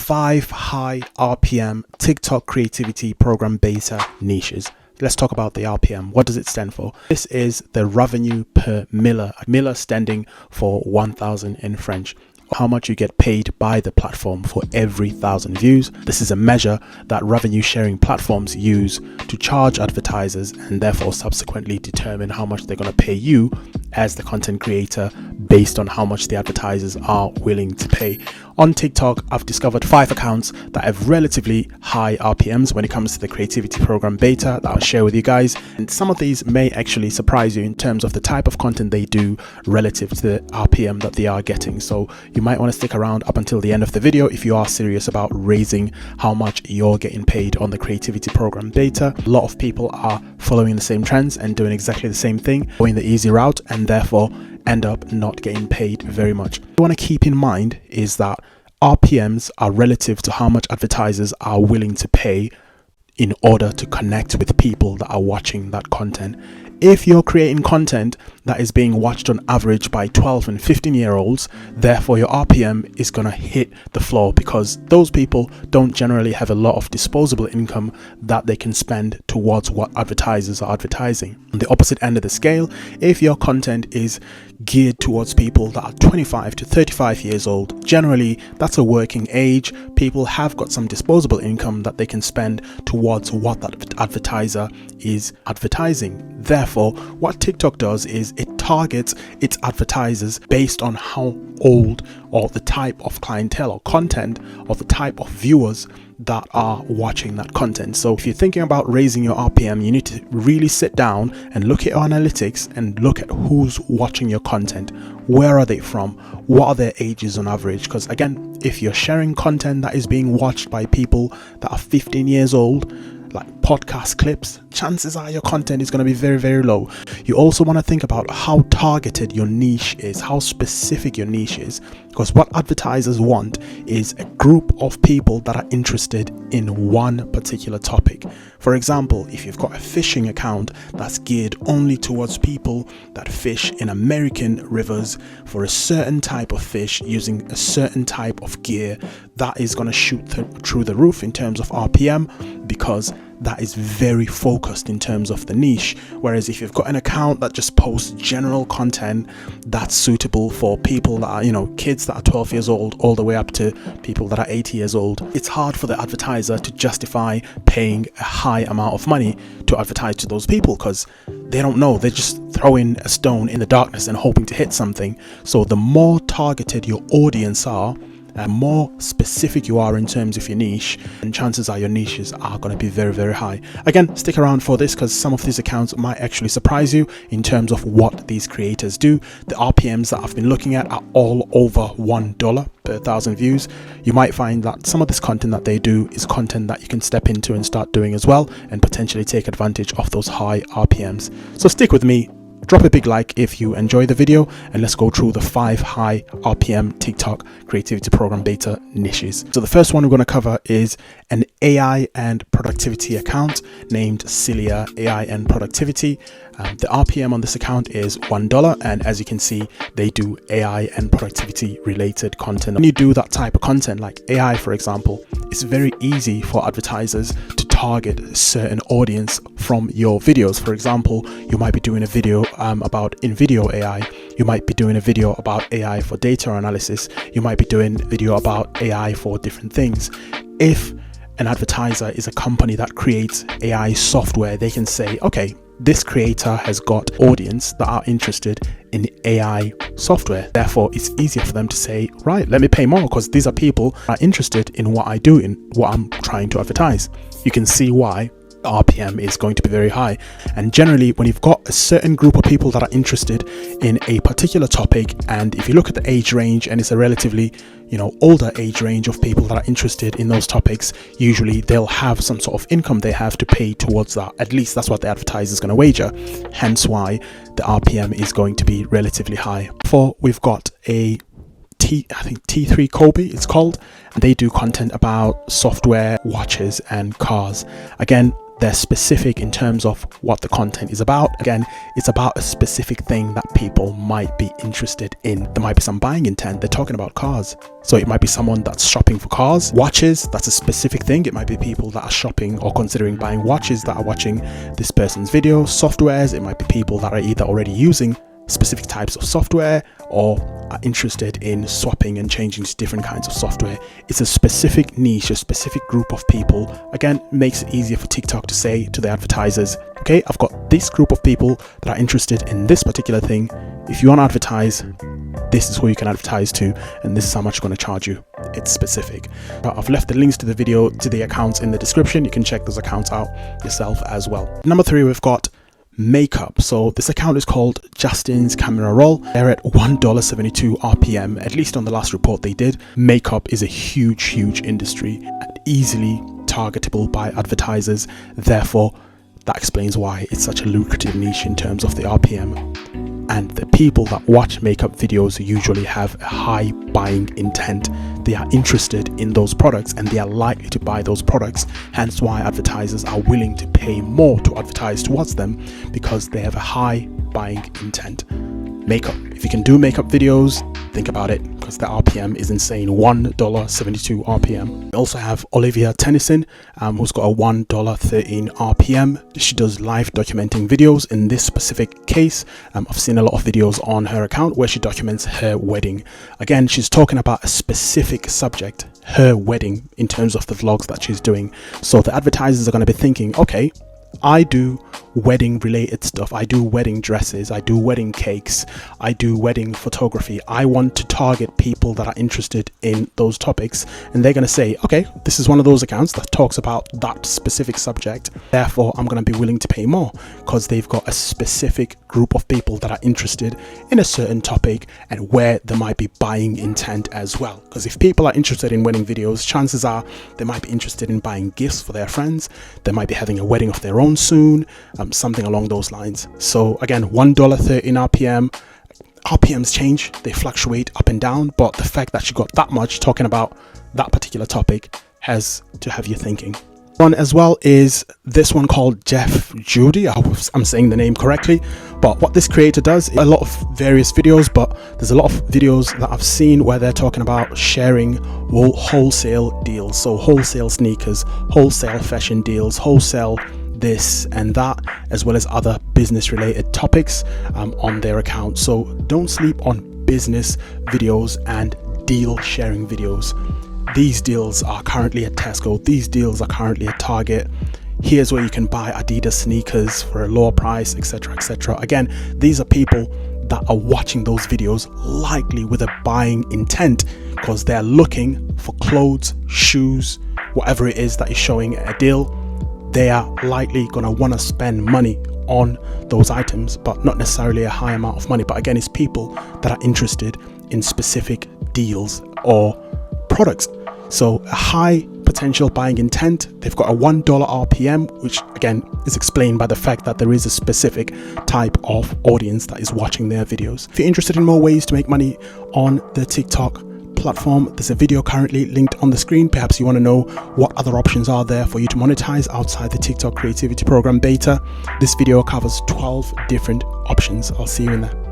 5 high RPM TikTok creativity program beta niches. Let's talk about the RPM. What does it stand for? This is the revenue per mille. Mille standing for 1,000 in French. How much you get paid by the platform for every 1,000 views. This is a measure that revenue sharing platforms use to charge advertisers and therefore subsequently determine how much they're going to pay you as the content creator based on how much the advertisers are willing to pay. On TikTok, I've discovered 5 accounts that have relatively high RPMs when it comes to the creativity program beta that I'll share with you guys. And some of these may actually surprise you in terms of the type of content they do relative to the RPM that they are getting. So you might want to stick around up until the end of the video if you are serious about raising how much you're getting paid on the creativity program beta. A lot of people are following the same trends and doing exactly the same thing, going the easy route, and therefore end up not getting paid very much. What you want to keep in mind is that RPMs are relative to how much advertisers are willing to pay in order to connect with people that are watching that content. If you're creating content that is being watched on average by 12 and 15-year-olds, therefore your RPM is going to hit the floor because those people don't generally have a lot of disposable income that they can spend towards what advertisers are advertising. On the opposite end of the scale, if your content is geared towards people that are 25 to 35 years old, generally that's a working age. People have got some disposable income that they can spend towards what that advertiser is advertising. Therefore, what TikTok does is it targets its advertisers based on how old or the type of clientele or content or the type of viewers that are watching that content. So if you're thinking about raising your RPM, you need to really sit down and look at your analytics and look at who's watching your content. Where are they from? What are their ages on average? Because again, if you're sharing content that is being watched by people that are 15 years old, like podcast clips, chances are your content is going to be very, very low. You also want to think about how targeted your niche is, how specific your niche is, because what advertisers want is a group of people that are interested in one particular topic. For example, if you've got a fishing account that's geared only towards people that fish in American rivers for a certain type of fish using a certain type of gear, that is going to shoot through the roof in terms of RPM because that is very focused in terms of the niche. Whereas if you've got an account that just posts general content that's suitable for people that are, kids that are 12 years old all the way up to people that are 80 years old, it's hard for the advertiser to justify paying a high amount of money to advertise to those people because they don't know. They're just throwing a stone in the darkness and hoping to hit something. So the more targeted your audience are, and more specific you are in terms of your niche, and chances are your niches are going to be very, very high. Again, stick around for this because some of these accounts might actually surprise you in terms of what these creators do. The RPMs that I've been looking at are all over $1 per 1,000 views. You might find that some of this content that they do is content that you can step into and start doing as well and potentially take advantage of those high RPMs. So stick with me. Drop a big like if you enjoy the video, and let's go through the 5 high RPM TikTok creativity program beta niches. So the first one we're going to cover is an AI and productivity account named Celia AI and Productivity. The RPM on this account is $1, and as you can see, they do AI and productivity related content. When you do that type of content like AI, for example, it's very easy for advertisers to target a certain audience from your videos. For example, you might be doing a video about in-video AI. You might be doing a video about AI for data analysis. You might be doing a video about AI for different things. If an advertiser is a company that creates AI software, they can say, okay, this creator has got audience that are interested in AI software. Therefore, it's easier for them to say, right, let me pay more because these are people that are interested in what I do, in what I'm trying to advertise. You can see why RPM is going to be very high. And generally, when you've got a certain group of people that are interested in a particular topic, and if you look at the age range and it's a relatively older age range of people that are interested in those topics, usually they'll have some sort of income they have to pay towards that. At least that's what the advertiser is going to wager, hence why the RPM is going to be relatively high. We've got a I think T3 Kobe it's called, and they do content about software, watches and cars. Again, They're specific in terms of what the content is about. Again, it's about a specific thing that people might be interested in. There might be some buying intent. They're talking about cars. So it might be someone that's shopping for cars. Watches, that's a specific thing. It might be people that are shopping or considering buying watches that are watching this person's video. Softwares, it might be people that are either already using specific types of software or are interested in swapping and changing to different kinds of software. It's a specific niche, a specific group of people. Again, makes it easier for TikTok to say to the advertisers, okay, I've got this group of people that are interested in this particular thing. If you want to advertise, this is who you can advertise to, and this is how much I'm going to charge you. It's specific. I've left the links to the video, to the accounts in the description. You can check those accounts out yourself as well. Number 3, we've got makeup. So this account is called Justin's Camera Roll. They're at $1.72 RPM, at least on the last report they did. Makeup is a huge industry and easily targetable by advertisers. Therefore, that explains why it's such a lucrative niche in terms of the RPM. And the people that watch makeup videos usually have a high buying intent. They are interested in those products and they are likely to buy those products. Hence why advertisers are willing to pay more to advertise towards them, because they have a high buying intent. Makeup. If you can do makeup videos, think about it, because the RPM is insane. $1.72 RPM. We also have Olivia Tennyson, who's got a $1.13 RPM. She does live documenting videos. In this specific case, I've seen a lot of videos on her account where she documents her wedding. Again, she's talking about a specific subject, her wedding, in terms of the vlogs that she's doing. So the advertisers are going to be thinking, okay, I do wedding related stuff. I do wedding dresses. I do wedding cakes. I do wedding photography. I want to target people that are interested in those topics. And they're going to say, okay, this is one of those accounts that talks about that specific subject. Therefore, I'm going to be willing to pay more, because they've got a specific group of people that are interested in a certain topic and where there might be buying intent as well. Because if people are interested in wedding videos, chances are they might be interested in buying gifts for their friends. They might be having a wedding of their own soon, something along those lines. So again, $1.13 RPM. RPMs change, they fluctuate up and down, but the fact that you got that much talking about that particular topic has to have you thinking. One as well is this one called Jeff Judy. I hope I'm saying the name correctly. But what this creator does, a lot of various videos, but there's a lot of videos that I've seen where they're talking about sharing wholesale deals. So wholesale sneakers, wholesale fashion deals, wholesale this and that, as well as other business related topics on their account. So don't sleep on business videos and deal sharing videos. These deals are currently at Tesco. These deals are currently at Target. Here's where you can buy Adidas sneakers for a lower price, etc., etc. Again, these are people that are watching those videos likely with a buying intent, because they're looking for clothes, shoes, whatever it is that is showing a deal. They are likely going to want to spend money on those items, but not necessarily a high amount of money. But again, it's people that are interested in specific deals or products. So a high potential buying intent. They've got a $1 RPM, which again is explained by the fact that there is a specific type of audience that is watching their videos. If you're interested in more ways to make money on the TikTok platform, there's a video currently linked on the screen. Perhaps you want to know what other options are there for you to monetize outside the TikTok Creativity Program beta. This video covers 12 different options. I'll see you in there.